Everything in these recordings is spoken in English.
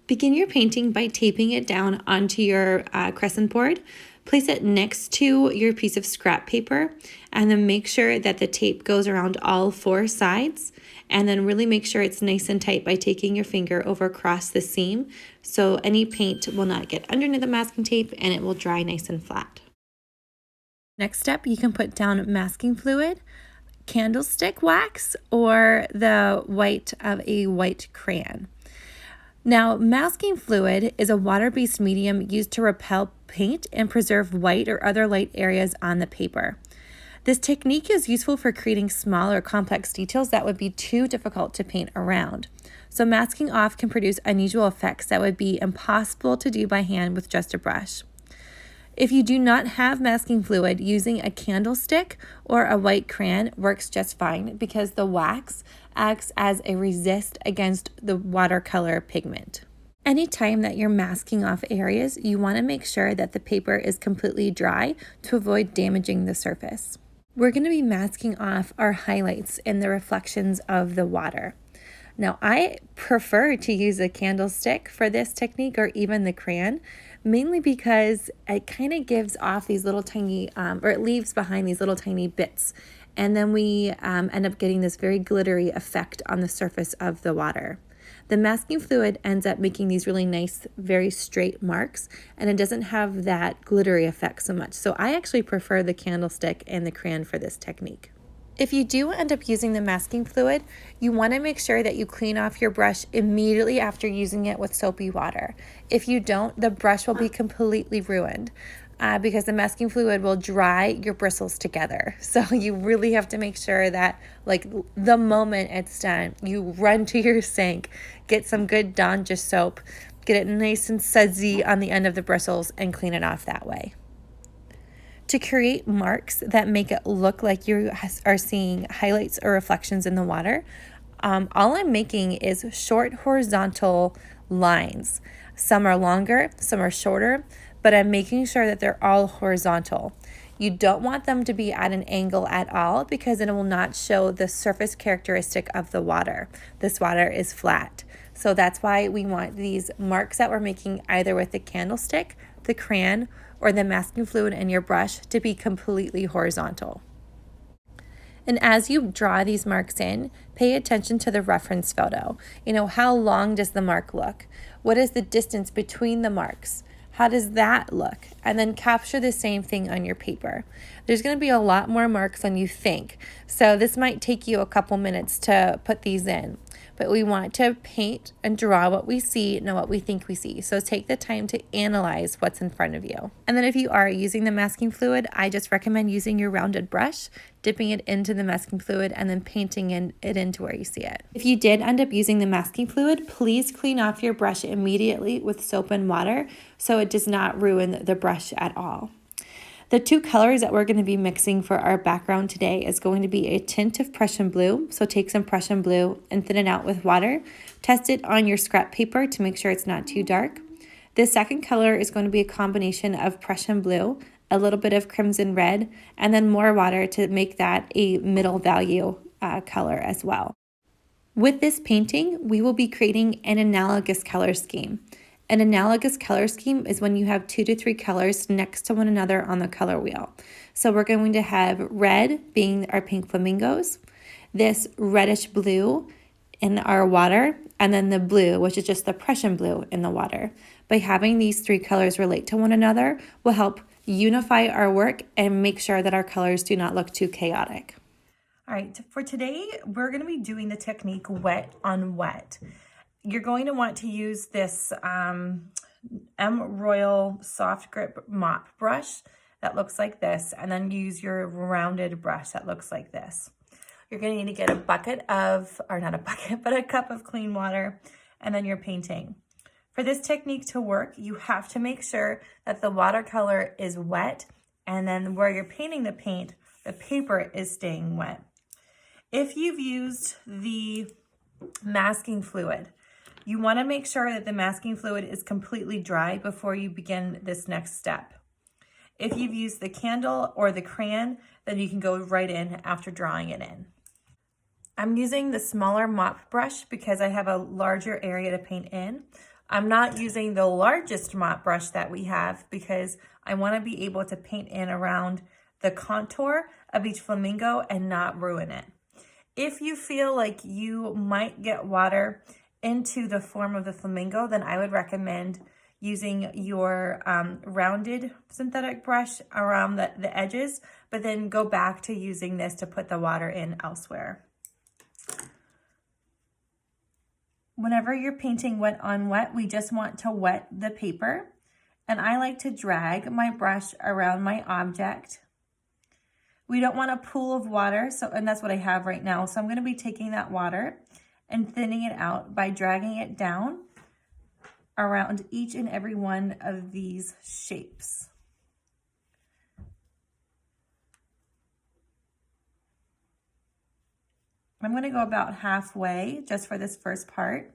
Begin your painting by taping it down onto your crescent board. Place it next to your piece of scrap paper and then make sure that the tape goes around all four sides, and then really make sure it's nice and tight by taking your finger over across the seam so any paint will not get underneath the masking tape and it will dry nice and flat. Next step, you can put down masking fluid, candlestick wax, or the white of a white crayon. Now, masking fluid is a water-based medium used to repel paint and preserve white or other light areas on the paper. This technique is useful for creating small or complex details that would be too difficult to paint around. So masking off can produce unusual effects that would be impossible to do by hand with just a brush. If you do not have masking fluid, using a candlestick or a white crayon works just fine because the wax acts as a resist against the watercolor pigment. Anytime that you're masking off areas, you want to make sure that the paper is completely dry to avoid damaging the surface. We're going to be masking off our highlights and the reflections of the water. Now, I prefer to use a candlestick for this technique or even the crayon, mainly because it kind of gives off these little tiny, or it leaves behind these little tiny bits. And then we end up getting this very glittery effect on the surface of the water. The masking fluid ends up making these really nice, very straight marks, and it doesn't have that glittery effect so much. So I actually prefer the candlestick and the crayon for this technique. If you do end up using the masking fluid, you want to make sure that you clean off your brush immediately after using it with soapy water. If you don't, the brush will be completely ruined because the masking fluid will dry your bristles together. So you really have to make sure that like the moment it's done, you run to your sink, get some good Dawn dish soap, get it nice and sudsy on the end of the bristles and clean it off that way. To create marks that make it look like you are seeing highlights or reflections in the water, all I'm making is short horizontal lines. Some are longer, some are shorter, but I'm making sure that they're all horizontal. You don't want them to be at an angle at all because it will not show the surface characteristic of the water. This water is flat. So that's why we want these marks that we're making either with the candlestick, the crayon, or the masking fluid in your brush to be completely horizontal. And as you draw these marks in, pay attention to the reference photo. How long does the mark look? What is the distance between the marks? How does that look? And then capture the same thing on your paper. There's going to be a lot more marks than you think. So this might take you a couple minutes to put these in. But we want to paint and draw what we see, not what we think we see. So take the time to analyze what's in front of you. And then if you are using the masking fluid, I just recommend using your rounded brush, dipping it into the masking fluid, and then painting it into where you see it. If you did end up using the masking fluid, please clean off your brush immediately with soap and water so it does not ruin the brush at all. The two colors that we're going to be mixing for our background today is going to be a tint of Prussian blue. So take some Prussian blue and thin it out with water. Test it on your scrap paper to make sure it's not too dark. The second color is going to be a combination of Prussian blue, a little bit of crimson red, and then more water to make that a middle value color as well. With this painting, we will be creating an analogous color scheme. An analogous color scheme is when you have 2 to 3 colors next to one another on the color wheel. So we're going to have red being our pink flamingos, this reddish blue in our water, and then the blue, which is just the Prussian blue in the water. By having these 3 colors relate to one another will help unify our work and make sure that our colors do not look too chaotic. All right, for today, we're going to be doing the technique wet on wet. You're going to want to use this M Royal soft grip mop brush that looks like this, and then use your rounded brush that looks like this. You're going to need to get a bucket of, or not a bucket, but a cup of clean water, and then you're painting. For this technique to work, you have to make sure that the watercolor is wet, and then where you're painting the paint, the paper is staying wet. If you've used the masking fluid, you want to make sure that the masking fluid is completely dry before you begin this next step. If you've used the candle or the crayon, then you can go right in after drawing it in. I'm using the smaller mop brush because I have a larger area to paint in. I'm not using the largest mop brush that we have because I want to be able to paint in around the contour of each flamingo and not ruin it. If you feel like you might get water into the form of the flamingo, then I would recommend using your rounded synthetic brush around the edges, but then go back to using this to put the water in elsewhere. Whenever you're painting wet on wet, we just want to wet the paper. And I like to drag my brush around my object. We don't want a pool of water, and that's what I have right now. So I'm going to be taking that water and thinning it out by dragging it down around each and every one of these shapes. I'm going to go about halfway just for this first part.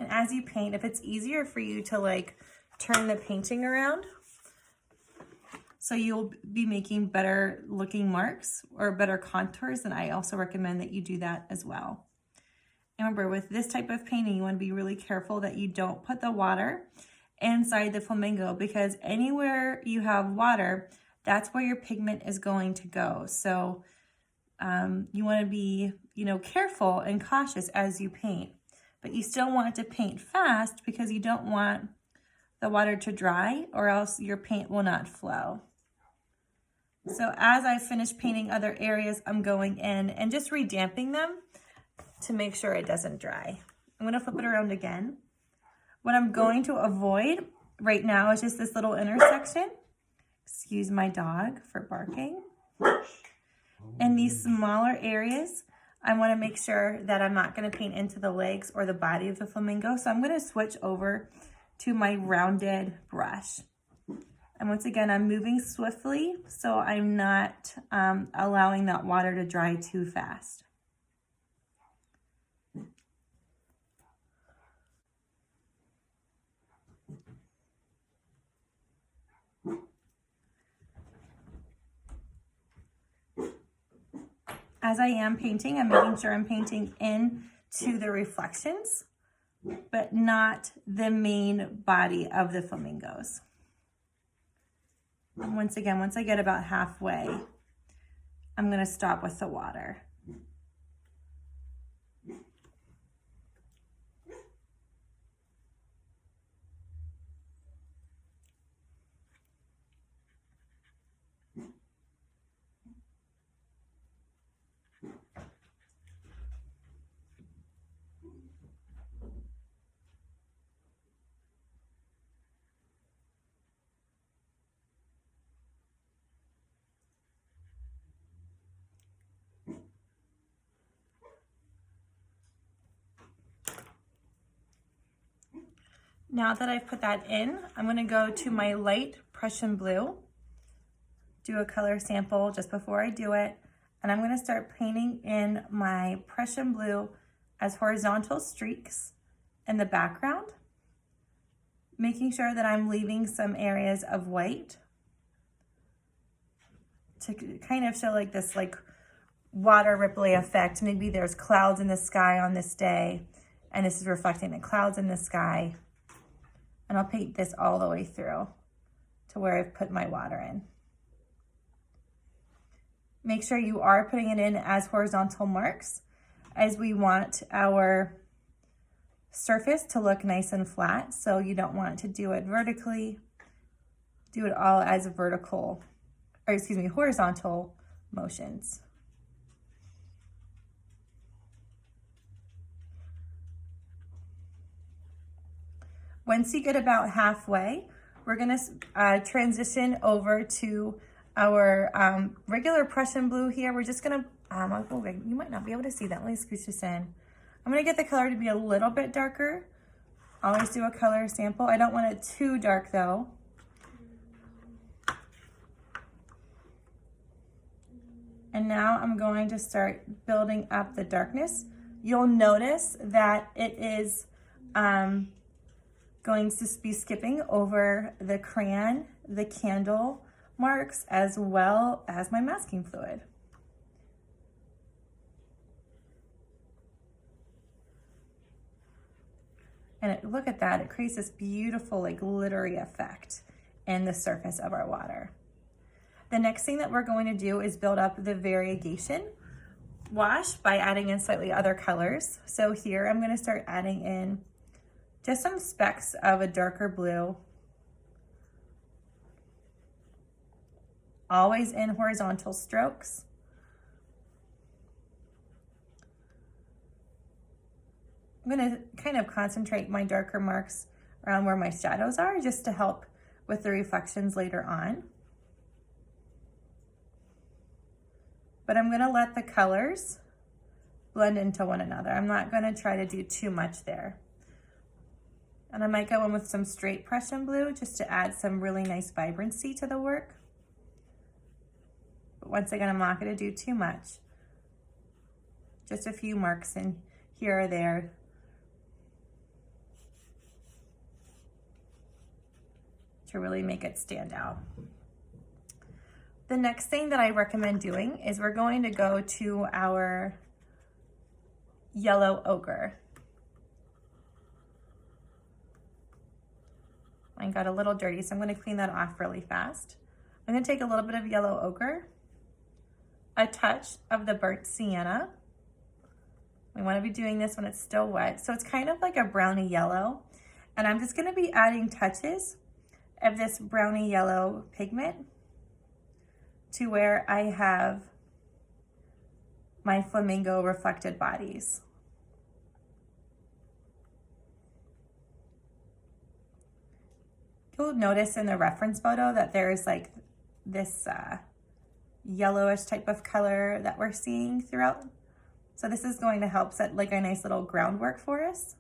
And as you paint, if it's easier for you to like turn the painting around, so you'll be making better looking marks or better contours, then I also recommend that you do that as well. And remember, with this type of painting, you want to be really careful that you don't put the water inside the flamingo, because anywhere you have water, that's where your pigment is going to go. So you want to be, careful and cautious as you paint, but you still want to paint fast because you don't want the water to dry or else your paint will not flow. So as I finish painting other areas, I'm going in and just redamping them to make sure it doesn't dry. I'm going to flip it around again. What I'm going to avoid right now is just this little intersection. Excuse my dog for barking. In these smaller areas, I want to make sure that I'm not going to paint into the legs or the body of the flamingo. So I'm going to switch over to my rounded brush. And once again, I'm moving swiftly, so I'm not allowing that water to dry too fast. As I am painting, I'm making sure I'm painting into the reflections, but not the main body of the flamingos. And once again, once I get about halfway, I'm going to stop with the water. Now that I've put that in, I'm going to go to my light Prussian blue, do a color sample just before I do it, and I'm going to start painting in my Prussian blue as horizontal streaks in the background, making sure that I'm leaving some areas of white to kind of show like this water ripply effect. Maybe there's clouds in the sky on this day, and this is reflecting the clouds in the sky. And I'll paint this all the way through to where I've put my water in. Make sure you are putting it in as horizontal marks, as we want our surface to look nice and flat. So you don't want to do it vertically. Do it all as horizontal motions. Once you get about halfway, we're going to transition over to our regular Prussian blue here. We're just going to, you might not be able to see that. Let me scooch this in. I'm going to get the color to be a little bit darker. Always do a color sample. I don't want it too dark though. And now I'm going to start building up the darkness. You'll notice that it is going to be skipping over the crayon, the candle, marks as well as my masking fluid. And look at that, it creates this beautiful like glittery effect in the surface of our water. The next thing that we're going to do is build up the variegation wash by adding in slightly other colors. So here I'm going to start adding in just some specks of a darker blue, always in horizontal strokes. I'm going to kind of concentrate my darker marks around where my shadows are just to help with the reflections later on. But I'm going to let the colors blend into one another. I'm not going to try to do too much there. And I might go in with some straight Prussian blue just to add some really nice vibrancy to the work. But once again, I'm not going to do too much. Just a few marks in here or there. To really make it stand out. The next thing that I recommend doing is we're going to go to our yellow ochre. Mine got a little dirty, so I'm going to clean that off really fast. I'm going to take a little bit of yellow ochre, a touch of the burnt sienna. We want to be doing this when it's still wet, so it's kind of like a browny yellow. And I'm just going to be adding touches of this browny yellow pigment to where I have my flamingo reflected bodies. You'll notice in the reference photo that there's like this yellowish type of color that we're seeing throughout. So this is going to help set like a nice little groundwork for us.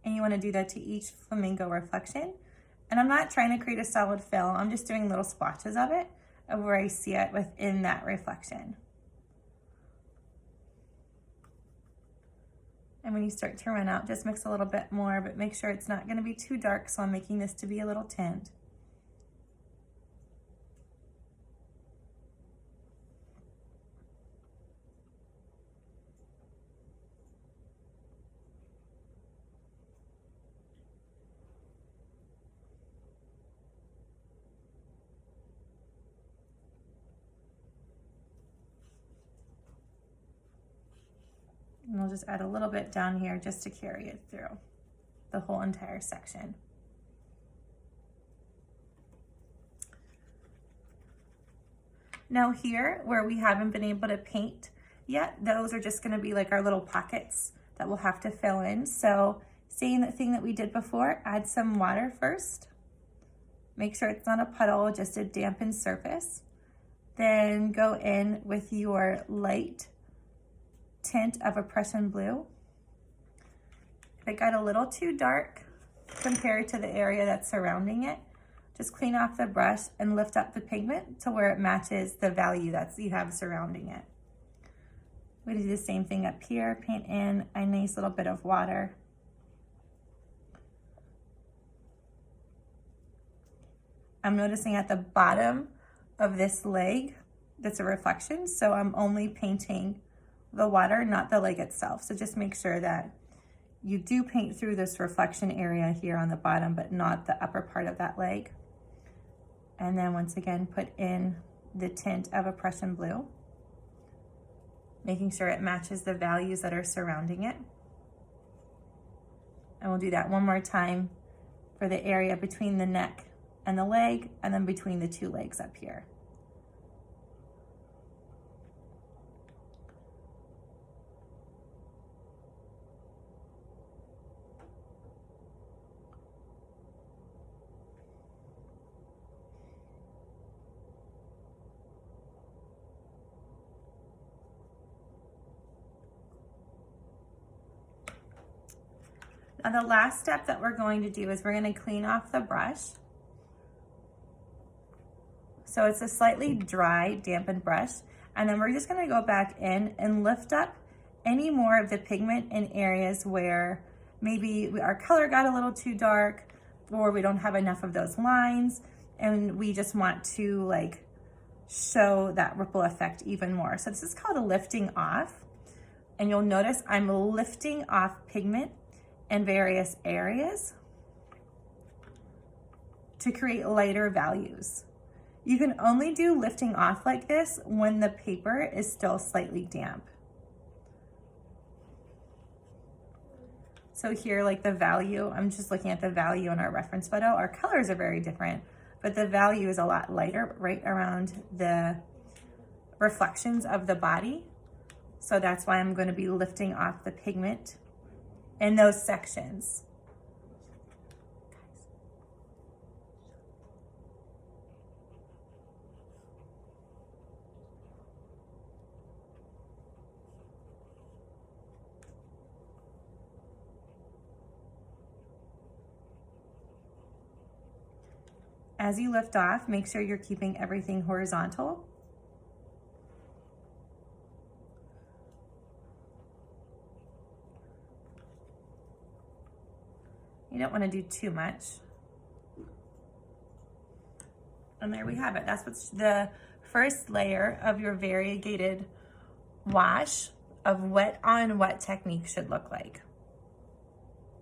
And you want to do that to each flamingo reflection. And I'm not trying to create a solid fill, I'm just doing little splotches of it, of where I see it within that reflection. And when you start to run out, just mix a little bit more, but make sure it's not going to be too dark, so I'm making this to be a little tint. And I'll just add a little bit down here just to carry it through the whole entire section. Now here, where we haven't been able to paint yet, those are just gonna be like our little pockets that we'll have to fill in. So same thing that we did before, add some water first. Make sure it's not a puddle, just a dampened surface. Then go in with your light tint of a Prussian blue. If it got a little too dark compared to the area that's surrounding it, just clean off the brush and lift up the pigment to where it matches the value that you have surrounding it. We're gonna do the same thing up here, paint in a nice little bit of water. I'm noticing at the bottom of this leg, that's a reflection, so I'm only painting the water, not the leg itself. So just make sure that you do paint through this reflection area here on the bottom, but not the upper part of that leg. And then once again, put in the tint of a Prussian blue, making sure it matches the values that are surrounding it. And we'll do that one more time for the area between the neck and the leg, and then between the two legs up here. Now the last step that we're going to do is we're going to clean off the brush. So it's a slightly dry, dampened brush. And then we're just going to go back in and lift up any more of the pigment in areas where maybe our color got a little too dark, or we don't have enough of those lines, and we just want to like show that ripple effect even more. So this is called a lifting off. And you'll notice I'm lifting off pigment in various areas to create lighter values. You can only do lifting off like this when the paper is still slightly damp. So here, like the value, I'm just looking at the value in our reference photo. Our colors are very different, but the value is a lot lighter right around the reflections of the body. So that's why I'm going to be lifting off the pigment in those sections. As you lift off, make sure you're keeping everything horizontal. You don't want to do too much. And there we have it. That's what's the first layer of your variegated wash of wet on wet technique should look like.